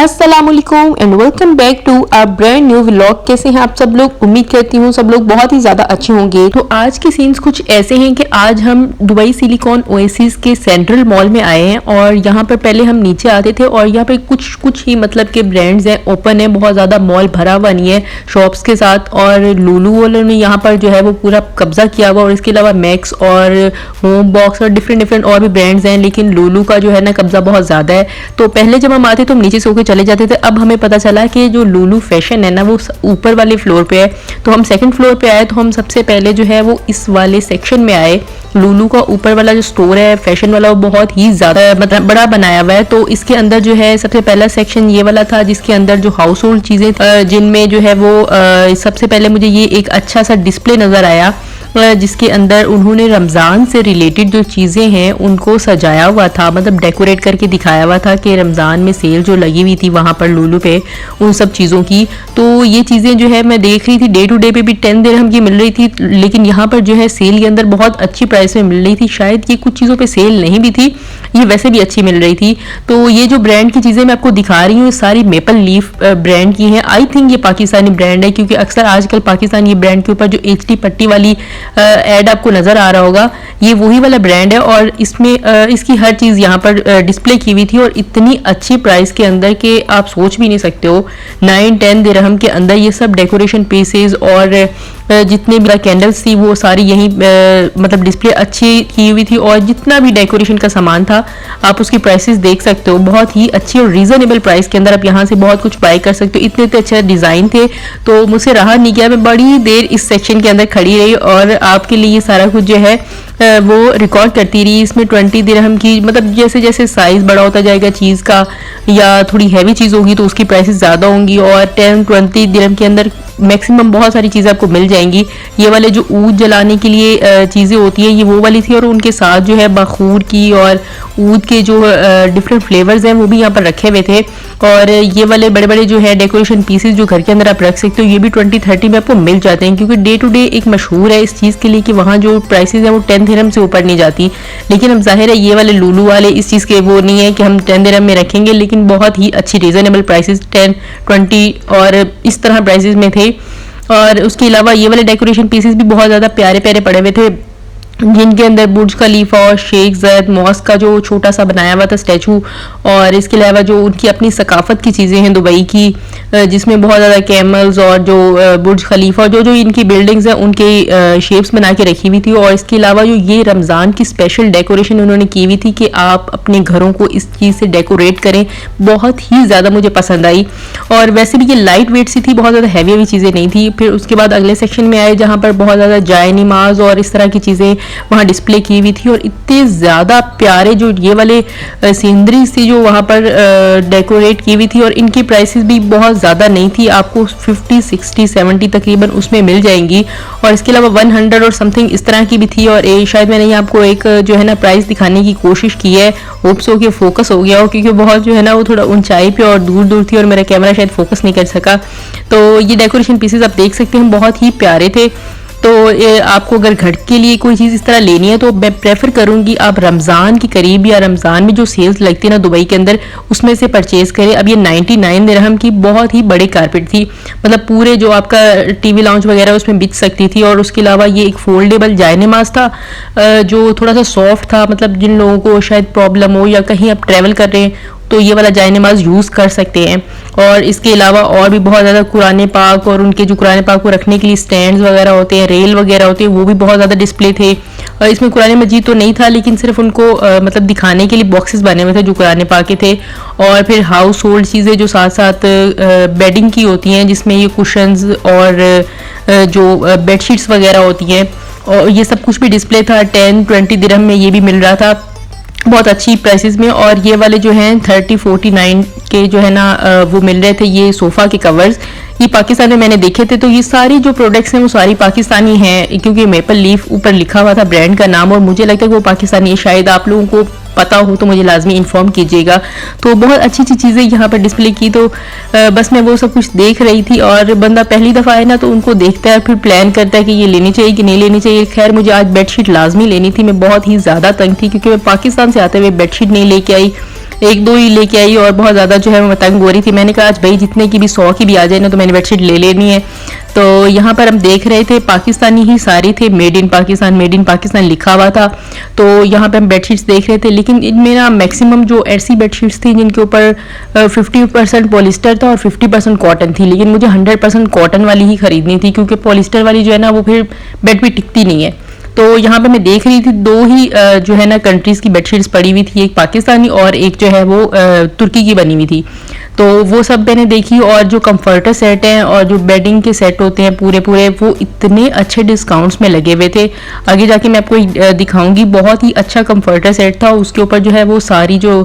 अस्सलामुअलैकुम and welcome back to a brand new vlog. कैसे हैं आप सब लोग? उम्मीद करती हूँ सब लोग बहुत ही ज्यादा अच्छे होंगे। तो आज के सीन्स कुछ ऐसे हैं कि आज हम दुबई सिलिकॉन ओएसिस के सेंट्रल मॉल में आए हैं और यहाँ पर पहले हम नीचे आते थे और यहाँ पे कुछ कुछ ही मतलब के ब्रांड्स हैं, ओपन है, बहुत ज्यादा मॉल भरा हुआ नहीं है शॉप्स के साथ। और लुलू वालों ने यहाँ पर जो है वो पूरा कब्जा किया हुआ और इसके अलावा मैक्स और होम बॉक्स और डिफरेंट और भी ब्रांड्स हैं, लेकिन लुलू का जो है ना कब्जा बहुत ज्यादा है। तो पहले जब हम आते तो हम नीचे से होकर चले जाते थे, अब हमें पता चला कि जो लुलू फैशन है ना वो ऊपर वाले फ्लोर पे है। तो हम सेकंड फ्लोर पे आए तो हम सबसे पहले जो है वो इस वाले सेक्शन में आए। लुलू का ऊपर वाला जो स्टोर है फैशन वाला वो बहुत ही ज्यादा मतलब बड़ा बनाया हुआ है। तो इसके अंदर जो है सबसे पहला सेक्शन ये वाला था जिसके अंदर जो हाउस होल्ड चीजें जिनमें जो है वो सबसे पहले मुझे ये एक अच्छा सा डिस्प्ले नजर आया जिसके अंदर उन्होंने रमज़ान से रिलेटेड जो चीज़ें हैं उनको सजाया हुआ था, मतलब डेकोरेट करके दिखाया हुआ था कि रमज़ान में सेल जो लगी हुई थी वहाँ पर लुलू पे उन सब चीज़ों की। तो ये चीज़ें जो है मैं देख रही थी डे टू डे पे भी 10 दिरहम की मिल रही थी, लेकिन यहाँ पर जो है सेल के अंदर बहुत अच्छी प्राइस में मिल रही थी। शायद ये कुछ चीज़ों पर सेल नहीं भी थी, ये वैसे भी अच्छी मिल रही थी। तो ये जो ब्रांड की चीज़ें मैं आपको दिखा रही हूँ सारी मेपल लीफ ब्रांड की हैं। आई थिंक ये पाकिस्तानी ब्रांड है क्योंकि अक्सर आजकल पाकिस्तान ये ब्रांड के ऊपर जो HD पट्टी वाली ऐड आपको नजर आ रहा होगा, ये वही वाला ब्रांड है। और इसमें इसकी हर चीज यहाँ पर डिस्प्ले की हुई थी और इतनी अच्छी प्राइस के अंदर कि आप सोच भी नहीं सकते हो। 9-10 दिरहम के अंदर ये सब डेकोरेशन पीसेस और जितने भी कैंडल्स थी वो सारी यहीं मतलब डिस्प्ले अच्छी की हुई थी और जितना भी डेकोरेशन का सामान था आप उसकी प्राइसेस देख सकते हो। बहुत ही अच्छी और रीजनेबल प्राइस के अंदर आप यहाँ से बहुत कुछ बाय कर सकते हो। इतने अच्छे डिजाइन थे तो मुझसे रहा नहीं गया, मैं बड़ी देर इस सेक्शन के अंदर खड़ी रही और आपके लिए ये सारा कुछ जो है वो रिकॉर्ड करती रही। इसमें 20 दिरहम की मतलब जैसे जैसे साइज बड़ा होता जाएगा चीज़ का या थोड़ी हैवी चीज़ होगी तो उसकी प्राइसेस ज़्यादा होंगी और 10-20 दिरहम के अंदर मैक्सिमम बहुत सारी चीज़ें आपको मिल जाएंगी। ये वाले जो ऊद जलाने के लिए चीज़ें होती है ये वो वाली थी और उनके साथ जो है बखूर की और ऊद के जो डिफरेंट फ्लेवर्स हैं वो भी यहाँ पर रखे हुए थे। और ये वाले बड़े बड़े जो है डेकोरेशन पीसेस जो घर के अंदर आप रख सकते हो ये भी 20-30 में आपको मिल जाते हैं क्योंकि डे टू डे एक मशहूर है इस चीज़ के लिए कि वहाँ जो प्राइसेस हैं वो 10 दिरहम से ऊपर नहीं जाती। लेकिन अब जाहिर है ये वाले लुलू वाले इस चीज़ के वो नहीं है कि हम 10 दिरहम में रखेंगे, लेकिन बहुत ही अच्छी रीजनेबल प्राइसेस 10-20 और इस तरह प्राइसेस में थे। और उसके अलावा ये वाले डेकोरेशन पीसेस भी बहुत ज़्यादा प्यारे प्यारे पड़े हुए थे जिनके अंदर बुर्ज खलीफा और शेख ज़ायद मॉस्क का जो छोटा सा बनाया हुआ था स्टैचू और इसके अलावा जो उनकी अपनी सकाफत की चीज़ें हैं दुबई की जिसमें बहुत ज़्यादा कैमल्स और जो बुर्ज खलीफा जो जो इनकी बिल्डिंग्स हैं उनके शेप्स बना के रखी हुई थी। और इसके अलावा जो ये रमज़ान की स्पेशल डेकोरेशन उन्होंने की हुई थी कि आप अपने घरों को इस चीज़ से डेकोरेट करें, बहुत ही ज़्यादा मुझे पसंद आई। और वैसे भी ये लाइट वेट सी थी, बहुत ज़्यादा हैवी चीज़ें नहीं थी। फिर उसके बाद अगले सेक्शन में आए जहाँ पर बहुत ज़्यादा जाय नमाज और इस तरह की चीज़ें वहाँ डिस्प्ले की हुई थी और इतने ज़्यादा प्यारे जो ये वाले सीनरीज थी जो वहाँ पर डेकोरेट की हुई थी और इनकी प्राइसेस भी बहुत ज़्यादा नहीं थी, आपको 50, 60, 70 तकरीबन उसमें मिल जाएंगी। और इसके अलावा 100 और समथिंग इस तरह की भी थी। और शायद मैंने आपको एक जो है ना प्राइस दिखाने की कोशिश की है, होप्स हो कि फोकस हो गया हो क्योंकि बहुत जो है ना वो थोड़ा ऊंचाई पे और दूर दूर थी और मेरा कैमरा शायद फोकस नहीं कर सका। तो ये डेकोरेशन पीसेस आप देख सकते हैं बहुत ही प्यारे थे। तो आपको अगर घर के लिए कोई चीज़ इस तरह लेनी है तो मैं प्रेफर करूंगी आप रमज़ान के करीब या रमज़ान में जो सेल्स लगती है ना दुबई के अंदर उसमें से परचेज करें। अब ये 99 दिरहम की बहुत ही बड़ी कारपेट थी, मतलब पूरे जो आपका टीवी लाउंज वगैरह उसमें बिक सकती थी। और उसके अलावा ये एक फोल्डेबल जायनमाज था जो थोड़ा सा सॉफ्ट था, मतलब जिन लोगों को शायद प्रॉब्लम हो या कहीं आप ट्रैवल कर रहे हैं तो ये वाला जायनमाज यूज़ कर सकते हैं। और इसके अलावा और भी बहुत ज़्यादा कुरान पाक और उनके जो कुरान पाक को रखने के लिए स्टैंड्स वगैरह होते हैं, रेल वगैरह होते हैं, वो भी बहुत ज़्यादा डिस्प्ले थे। और इसमें कुरान मजीद तो नहीं था लेकिन सिर्फ उनको मतलब दिखाने के लिए बॉक्सेस बने हुए थे जो कुरान पाक के थे। और फिर हाउस होल्ड चीज़ें जो साथ साथ बेडिंग की होती हैं जिसमें ये कुशन्स और जो बेडशीट्स वगैरह होती हैं और ये सब कुछ भी डिस्प्ले था। 10-20 दिरहम में ये भी मिल रहा था बहुत अच्छी प्राइसेस में। और ये वाले जो हैं 30-49 के जो है ना वो मिल रहे थे ये सोफ़ा के कवर्स, ये पाकिस्तान में मैंने देखे थे। तो ये सारी जो प्रोडक्ट्स हैं वो सारी पाकिस्तानी हैं क्योंकि मेपल लीफ ऊपर लिखा हुआ था ब्रांड का नाम और मुझे लगता है कि वो पाकिस्तानी है। शायद आप लोगों को पता हो तो मुझे लाजमी इन्फॉर्म कीजिएगा। तो बहुत अच्छी अच्छी चीज़ें यहाँ पर डिस्प्ले की। तो बस मैं वो सब कुछ देख रही थी और बंदा पहली दफ़ा है ना तो उनको देखता है फिर प्लान करता है कि ये लेनी चाहिए कि नहीं लेनी चाहिए। खैर मुझे आज बेडशीट लाजमी लेनी थी, मैं बहुत ही ज़्यादा तंग थी क्योंकि मैं पाकिस्तान से आते हुए बेडशीट नहीं लेके आई एक दो ही लेके आई और बहुत ज़्यादा जो है मैं तंग हो रही थी। मैंने कहा आज भाई जितने की भी 100 की भी आ जाए ना तो मैंने बेडशीट ले लेनी है। तो यहाँ पर हम देख रहे थे पाकिस्तानी ही सारी थे, मेड इन पाकिस्तान लिखा हुआ था। तो यहाँ पे हम बेडशीट्स देख रहे थे, लेकिन इनमें ना मैक्सिमम जो ऐसी बेडशीट्स थी जिनके ऊपर 50% पॉलिस्टर था और 50% कॉटन थी, लेकिन मुझे 100% कॉटन वाली ही खरीदनी थी क्योंकि पॉलिस्टर वाली जो है ना वो फिर बेड पे टिकती नहीं है। तो यहाँ पे मैं देख रही थी दो ही जो है ना कंट्रीज़ की बेडशीट्स पड़ी हुई थी, एक पाकिस्तानी और एक जो है वो तुर्की की बनी हुई थी। तो वो सब मैंने देखी, और जो कंफर्टर सेट हैं और जो बेडिंग के सेट होते हैं पूरे पूरे, वो इतने अच्छे डिस्काउंट्स में लगे हुए थे। आगे जाके मैं आपको दिखाऊंगी। बहुत ही अच्छा कंफर्टर सेट था, उसके ऊपर जो है वो सारी जो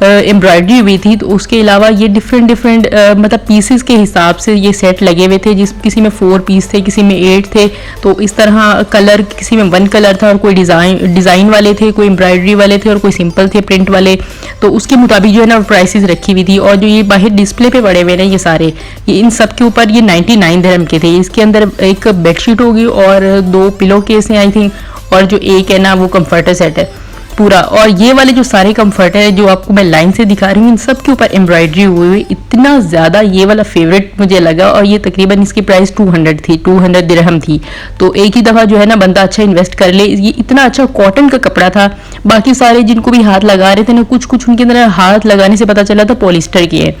एम्ब्रॉयडरी हुई थी। तो उसके अलावा ये डिफरेंट मतलब पीसेस के हिसाब से ये सेट लगे हुए थे, जिस किसी में 4 पीस थे, किसी में 8 थे। तो इस तरह कलर, किसी में 1 कलर था और कोई डिज़ाइन वाले थे, कोई एम्ब्रॉयडरी वाले थे और कोई सिंपल थे प्रिंट वाले। तो उसके मुताबिक जो है ना प्राइसेस रखी हुई थी। और जो ये बाहर डिस्प्ले पे पड़े हुए ना ये सारे, ये इन सब के ऊपर ये 99 दिरहम के थे। इसके अंदर एक बेडशीट होगी और 2 पिलो केस हैं आई थिंक, और जो एक है ना वो कंफर्टर सेट है पूरा। और ये वाले जो सारे कंफर्टर है जो आपको मैं लाइन से दिखा रही हूँ, इन सब के ऊपर एम्ब्रॉयडरी हुई हुई, इतना ज़्यादा ये वाला फेवरेट मुझे लगा। और ये तकरीबन इसकी प्राइस 200 थी, 200 दिरहम थी। तो एक ही दफ़ा जो है ना बंदा अच्छा इन्वेस्ट कर ले। ये इतना अच्छा कॉटन का कपड़ा था। बाकी सारे जिनको भी हाथ लगा रहे थे ना, कुछ कुछ उनके अंदर हाथ लगाने से पता चला था पॉलिस्टर की है।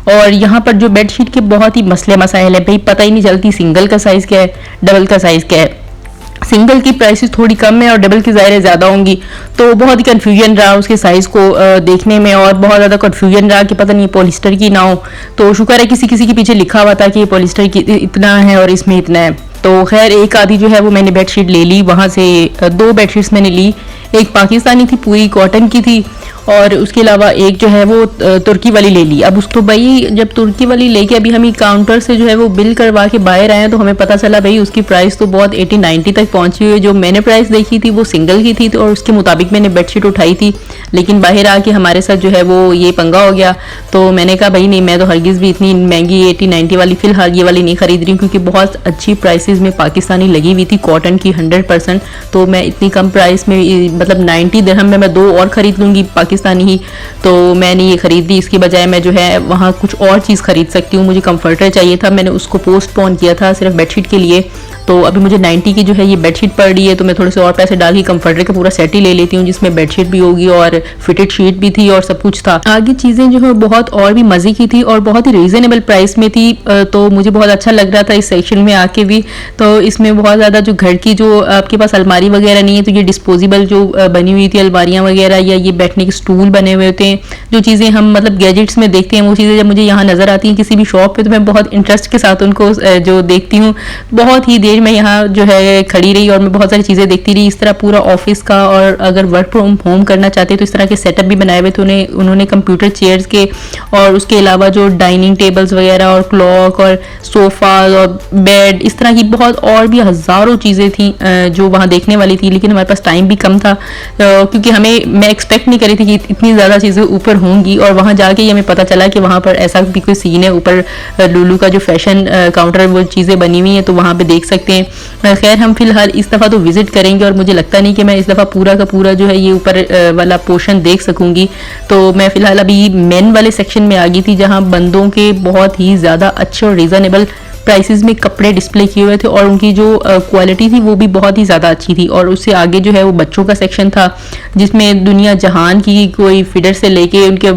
और यहाँ पर जो बेडशीट के बहुत ही मसले मसाइल है भाई, पता ही नहीं चलती सिंगल का साइज़ क्या है, डबल का साइज़ क्या है। सिंगल की प्राइसेस थोड़ी कम है और डबल की ज़ाहिर ज़्यादा होंगी। तो बहुत ही कन्फ्यूजन रहा उसके साइज़ को देखने में, और बहुत ज़्यादा कन्फ्यूजन रहा कि पता नहीं पॉलिस्टर की ना हो। तो शुक्र है किसी किसी के पीछे लिखा हुआ था कि पॉलिस्टर की इतना है और इसमें इतना है। तो खैर एक आधी जो है वो मैंने बेडशीट ले ली वहाँ से। 2 बेडशीट्स मैंने ली, एक पाकिस्तानी थी पूरी कॉटन की थी, और उसके अलावा एक जो है वो तुर्की वाली ले ली। अब उसको भाई जब तुर्की वाली लेके अभी हम काउंटर से जो है वो बिल करवा के बाहर आए तो हमें पता चला भाई उसकी प्राइस तो बहुत 80-90 तक पहुंची हुई है। जो मैंने प्राइस देखी थी वो सिंगल की थी, तो और उसके मुताबिक मैंने बेडशीट उठाई थी, लेकिन बाहर आके हमारे साथ जो है वो ये पंगा हो गया। तो मैंने कहा भाई नहीं, मैं तो हरगिज़ भी इतनी महंगी 80-90 वाली फ़िलहाल ये वाली नहीं खरीद रही हूँ, क्योंकि बहुत अच्छी प्राइसेस में पाकिस्तानी लगी हुई थी कॉटन की 100%। तो मैं इतनी कम प्राइस में मतलब 90 दिरहम में मैं 2 और ख़रीद लूँगी पाकिस्तानी ही। तो मैंने ये खरीदी, इसकी बजाय मैं जो है वहाँ कुछ और चीज़ खरीद सकती हूँ। मुझे कंफर्टर चाहिए था, मैंने उसको पोस्टपोन किया था सिर्फ बेडशीट के लिए। तो अभी मुझे 90 की जो है ये बेडशीट पड़ रही है, तो मैं थोड़े से और पैसे डाल के कंफर्टर का पूरा सेट ही ले लेती हूँ, जिसमें बेडशीट भी होगी और फिटेड शीट भी थी और सब कुछ था। आगे चीज़ें जो है बहुत और भी मज़े की थी और बहुत ही रीज़नेबल प्राइस में थी। तो मुझे बहुत अच्छा लग रहा था इस सेक्शन में आके भी। तो इसमें बहुत ज़्यादा जो घर की जो आपके पास अलमारी वगैरह नहीं है, तो ये डिस्पोजेबल जो बनी हुई थी अलमारियाँ वगैरह, या ये बैठने के स्टूल बने हुए होते हैं, जो चीज़ें हम मतलब गैजेट्स में देखते हैं, वो चीज़ें जब मुझे यहाँ नज़र आती हैं किसी भी शॉप पे, तो मैं बहुत इंटरेस्ट के साथ उनको जो देखती हूँ। बहुत ही देर में यहाँ जो है खड़ी रही और मैं बहुत सारी चीज़ें देखती रही। इस तरह पूरा ऑफिस का, और अगर वर्क फ्रॉम होम करना चाहते हैं तो इस तरह के सेटअप भी बनाए हुए थे उन्होंने कंप्यूटर चेयर्स के, और उसके अलावा जो डाइनिंग टेबल्स वगैरह और क्लॉक और सोफ़ा और बेड, इस तरह की बहुत और भी हज़ारों चीज़ें थी जो वहाँ देखने वाली थी। लेकिन हमारे पास टाइम भी कम था, क्योंकि मैं एक्सपेक्ट नहीं करी थी कि इतनी ज़्यादा चीज़ें ऊपर होंगी। और वहाँ जाके ही हमें पता चला कि वहाँ पर ऐसा भी कोई सीन है, ऊपर लुलू का जो फैशन काउंटर वो चीज़ें बनी हुई हैं, तो वहाँ पे देख सकते हैं। खैर हम फिलहाल इस दफ़ा तो विज़िट करेंगे, और मुझे लगता नहीं कि मैं इस दफ़ा पूरा का पूरा जो है ये ऊपर वाला पोर्शन देख सकूँगी। तो मैं फ़िलहाल अभी मेन वाले सेक्शन में आ गई थी, जहाँ बंदों के बहुत ही ज़्यादा अच्छे और रीज़नेबल प्राइसेस में कपड़े डिस्प्ले किए हुए थे, और उनकी जो क्वालिटी थी वो भी बहुत ही ज़्यादा अच्छी थी। और उससे आगे जो है वो बच्चों का सेक्शन था, जिसमें दुनिया जहान की कोई फीडर से लेके उनके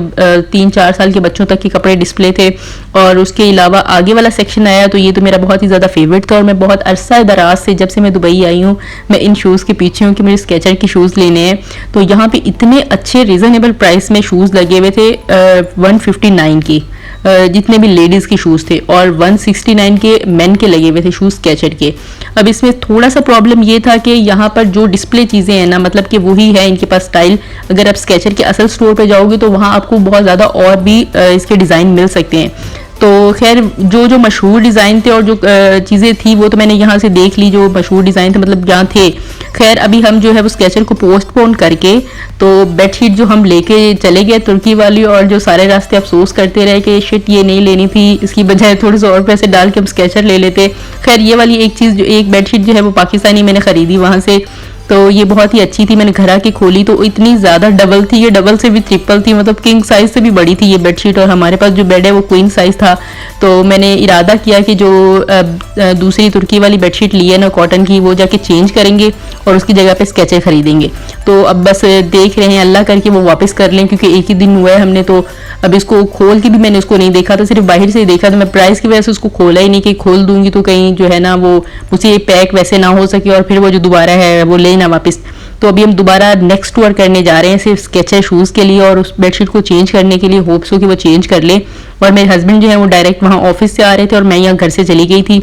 3-4 साल के बच्चों तक के कपड़े डिस्प्ले थे। और उसके अलावा आगे वाला सेक्शन आया तो ये तो मेरा बहुत ही ज़्यादा फेवरेट था, और मैं बहुत अरसा दराज से, जब से मैं दुबई आई हूँ, मैं इन शूज़ के पीछे हूँ कि मुझे स्केचर के शूज़ लेने हैं। तो यहाँ पे इतने अच्छे रीज़नेबल प्राइस में शूज़ लगे हुए थे 159 की, जितने भी लेडीज़ के शूज़ थे, और 169 के मेन के लगे हुए थे शूज़ स्केचर के। अब इसमें थोड़ा सा प्रॉब्लम ये था कि यहाँ पर जो डिस्प्ले चीज़ें हैं ना, मतलब कि वही है इनके पास स्टाइल। अगर आप स्केचर के असल स्टोर पे जाओगे तो वहाँ आपको बहुत ज़्यादा और भी इसके डिज़ाइन मिल सकते हैं। तो खैर जो मशहूर डिज़ाइन थे और जो चीज़ें थी वो तो मैंने यहाँ से देख ली, जो मशहूर डिज़ाइन थे मतलब जहाँ थे। खैर अभी हम जो है वो स्केचर को पोस्टपोन करके तो बेडशीट जो हम लेके चले गए तुर्की वाली, और जो सारे रास्ते अफसोस करते रहे कि शिट ये नहीं लेनी थी, इसकी बजाय थोड़े से और पैसे डाल के हम स्केचर ले लेते। खैर ये वाली एक चीज़, जो एक बेडशीट जो है वो पाकिस्तानी मैंने ख़रीदी वहाँ से। तो ये बहुत ही अच्छी थी। मैंने घर आके खोली तो इतनी ज़्यादा डबल थी, ये डबल से भी ट्रिपल थी, मतलब किंग साइज से भी बड़ी थी ये बेडशीट। और हमारे पास जो बेड है वो क्वीन साइज था, तो मैंने इरादा किया कि जो दूसरी तुर्की वाली बेडशीट ली है ना कॉटन की, वो जाके चेंज करेंगे और उसकी जगह पे स्केचर खरीदेंगे। तो अब बस देख रहे हैं अल्लाह करके वो वापस कर लें, क्योंकि एक ही दिन हुआ है हमने, तो अब इसको खोल के भी मैंने उसको नहीं देखा था, सिर्फ बाहर से ही देखा था। मैं प्राइस की वजह से उसको खोला ही नहीं कि खोल दूंगी तो कहीं जो है ना वो मुझे पैक वैसे ना हो सके और फिर वो जो दोबारा है वो ले ना वापस। तो अभी हम दोबारा नेक्स्ट टूर करने जा रहे हैं सिर्फ स्केचर शूज़ के लिए और उस बेडशीट को चेंज करने के लिए। होप्स हो कि वो चेंज कर ले। और मेरे हस्बैंड जो है वो डायरेक्ट वहाँ ऑफिस से आ रहे थे और मैं यहाँ घर से चली गई थी।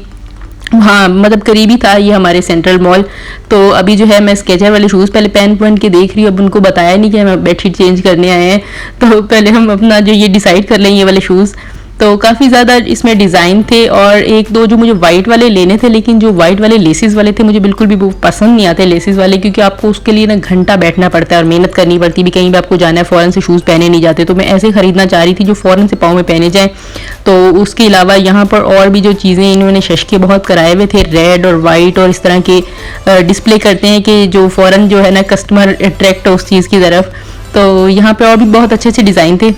हाँ मतलब करीबी था ये हमारे सेंट्रल मॉल। तो अभी जो है मैं स्केचर वाले शूज़ पहले पहन के देख रही हूँ। अब उनको बताया नहीं कि हम बेडशीट चेंज करने आए हैं, तो पहले हम अपना जो ये डिसाइड कर लें ये वाले शूज़। तो काफ़ी ज़्यादा इसमें डिज़ाइन थे और एक दो जो मुझे वाइट वाले लेने थे, लेकिन जो वाइट वाले लेसिस वाले थे मुझे बिल्कुल भी वो पसंद नहीं आते लेसिस वाले, क्योंकि आपको उसके लिए ना घंटा बैठना पड़ता है और मेहनत करनी पड़ती भी, कहीं भी आपको जाना है फ़ौरन से शूज़ पहने नहीं जाते। तो मैं ऐसे खरीदना चाह रही थी जो फ़ौरन से पाँव में पहने जाएँ। तो उसके अलावा यहाँ पर और भी जो चीज़ें इन्होंने शशके बहुत कराए हुए थे, रेड और वाइट और इस तरह के डिस्प्ले करते हैं कि जो फ़ौरन जो है ना कस्टमर अट्रैक्ट हो उस चीज़ की तरफ। तो यहाँ पर और भी बहुत अच्छे अच्छे डिज़ाइन थे।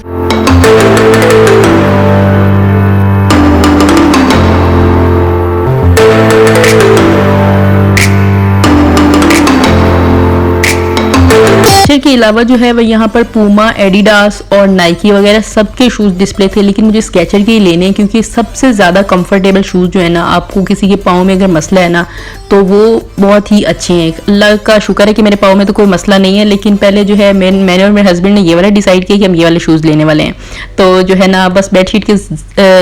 के अलावा जो है वह यहाँ पर पूमा, एडिडास और नाइकी वगैरह सबके शूज़ डिस्प्ले थे, लेकिन मुझे स्केचर के ही लेने हैं क्योंकि सबसे ज़्यादा कंफर्टेबल शूज़ जो है ना, आपको किसी के पाँव में अगर मसला है ना तो वो बहुत ही अच्छे हैं। अल्लाह का शुक्र है कि मेरे पाँव में तो कोई मसला नहीं है, लेकिन पहले जो है मैंने और मेरे हस्बैंड ने ये वाला डिसाइड किया कि हम ये वाले शूज़ लेने वाले हैं। तो जो है ना बस बेडशीट के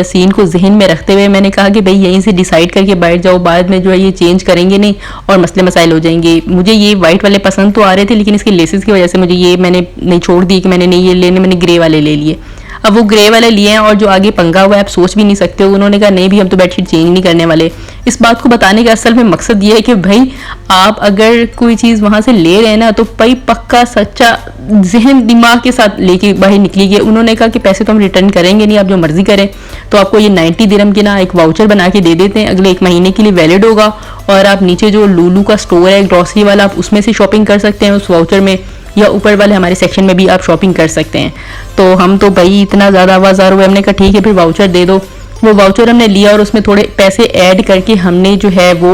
सीन को जहन में रखते हुए मैंने कहा कि भाई यहीं से डिसाइड करके बैठ जाओ, बाद में जो है ये चेंज करेंगे नहीं और मसले मसाइल हो जाएंगे। मुझे ये वाइट वाले पसंद तो आ रहे थे, लेकिन इसके लेसेस की वजह से मुझे ये मैंने नहीं छोड़ दी कि मैंने नहीं ये लेने, मैंने ग्रे वाले ले लिए। अब वो ग्रे वाले लिए हैं और जो आगे पंगा हुआ है आप सोच भी नहीं सकते हो। उन्होंने कहा नहीं भी हम तो बेडशीट चेंज नहीं करने वाले। इस बात को बताने का असल में मकसद ये है कि भाई आप अगर कोई चीज़ वहाँ से ले रहे हैं ना तो भाई पक्का सच्चा जहन दिमाग के साथ लेके बाहर निकलिए। उन्होंने कहा कि पैसे तो हम रिटर्न करेंगे नहीं, आप जो मर्जी करें। तो आपको ये 90 दिरहम की ना एक वाउचर बना के दे देते हैं, अगले 1 महीने के लिए वैलिड होगा और आप नीचे जो लूलू का स्टोर है ग्रॉसरी वाला, आप उसमें से शॉपिंग कर सकते हैं उस वाउचर में, या ऊपर वाले हमारे सेक्शन में भी आप शॉपिंग कर सकते हैं। तो हम तो भाई इतना ज़्यादा आवाज़ार हुए, हमने कहा ठीक है फिर वाउचर दे दो। वो वाउचर हमने लिया और उसमें थोड़े पैसे ऐड करके हमने जो है वो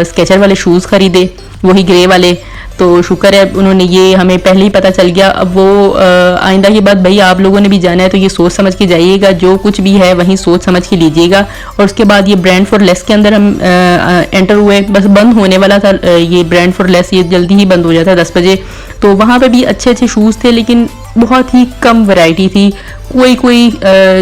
स्केचर वाले शूज़ खरीदे, वही ग्रे वाले। तो शुक्र है उन्होंने ये हमें पहले ही पता चल गया। अब वो आइंदा की बात भाई आप लोगों ने भी जाना है तो ये सोच समझ के जाइएगा, जो कुछ भी है वहीं सोच समझ के लीजिएगा। और उसके बाद ये ब्रांड फॉर लेस के अंदर हम एंटर हुए, बस बंद होने वाला था ये ब्रांड फॉर लेस, ये जल्दी ही बंद हो जाता है 10 बजे। तो वहाँ पे भी अच्छे अच्छे शूज़ थे, लेकिन बहुत ही कम वैरायटी थी। कोई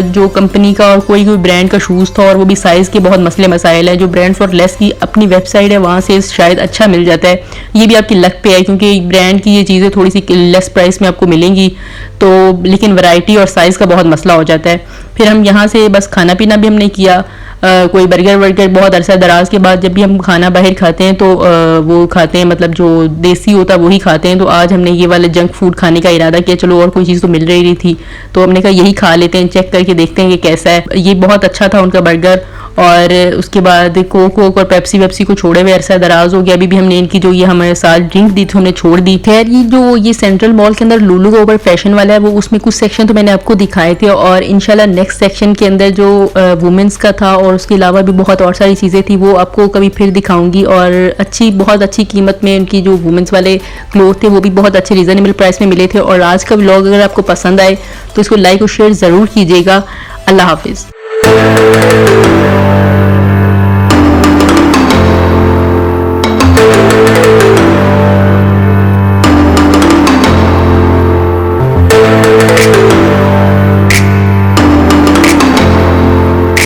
जो कंपनी का और कोई ब्रांड का शूज़ था और वो भी साइज़ के बहुत मसले मसाइल है। जो ब्रांड फॉर लेस की अपनी वेबसाइट है वहाँ से शायद अच्छा मिल जाता है, ये भी आपकी लक पे है क्योंकि ब्रांड की ये चीज़ें थोड़ी सी लेस प्राइस में आपको मिलेंगी। तो लेकिन वैरायटी और साइज़ का बहुत मसला हो जाता है। फिर हम यहाँ से बस खाना पीना भी हमने किया, कोई बर्गर वर्गर बहुत अरसा दराज के बाद जब भी हम खाना बाहर खाते हैं तो वो खाते हैं, मतलब जो देसी होता है वही खाते हैं। तो आज हमने ये वाले जंक फूड खाने का इरादा किया, चलो और कोई चीज़ तो मिल रही थी तो हमने कहा यही खा लेते हैं, चेक करके देखते हैं कि कैसा है। ये बहुत अच्छा था उनका बर्गर। और उसके बाद कोक और पेप्सी वेप्सी को छोड़े हुए अरसा दराज हो गया। अभी भी हमने इनकी जो ये हमारे साथ ड्रिंक दी थी हमने छोड़ दी। खैर ये जो ये सेंट्रल मॉल के अंदर लुलु का ऊपर फैशन वाला है वो उसमें कुछ सेक्शन तो मैंने आपको दिखाए थे और इंशाल्लाह नेक्स्ट सेक्शन के अंदर जो वुमेंस का था और उसके अलावा भी बहुत और सारी चीज़ें थी वो आपको कभी फिर दिखाऊंगी। और बहुत अच्छी कीमत में उनकी जो वुमेंस वाले क्लोथ थे वो भी बहुत अच्छे रीज़नेबल प्राइस में मिले थे। और आज का व्लॉग अगर आपको पसंद आए तो इसको लाइक और शेयर ज़रूर कीजिएगा। अल्लाह हाफिज़।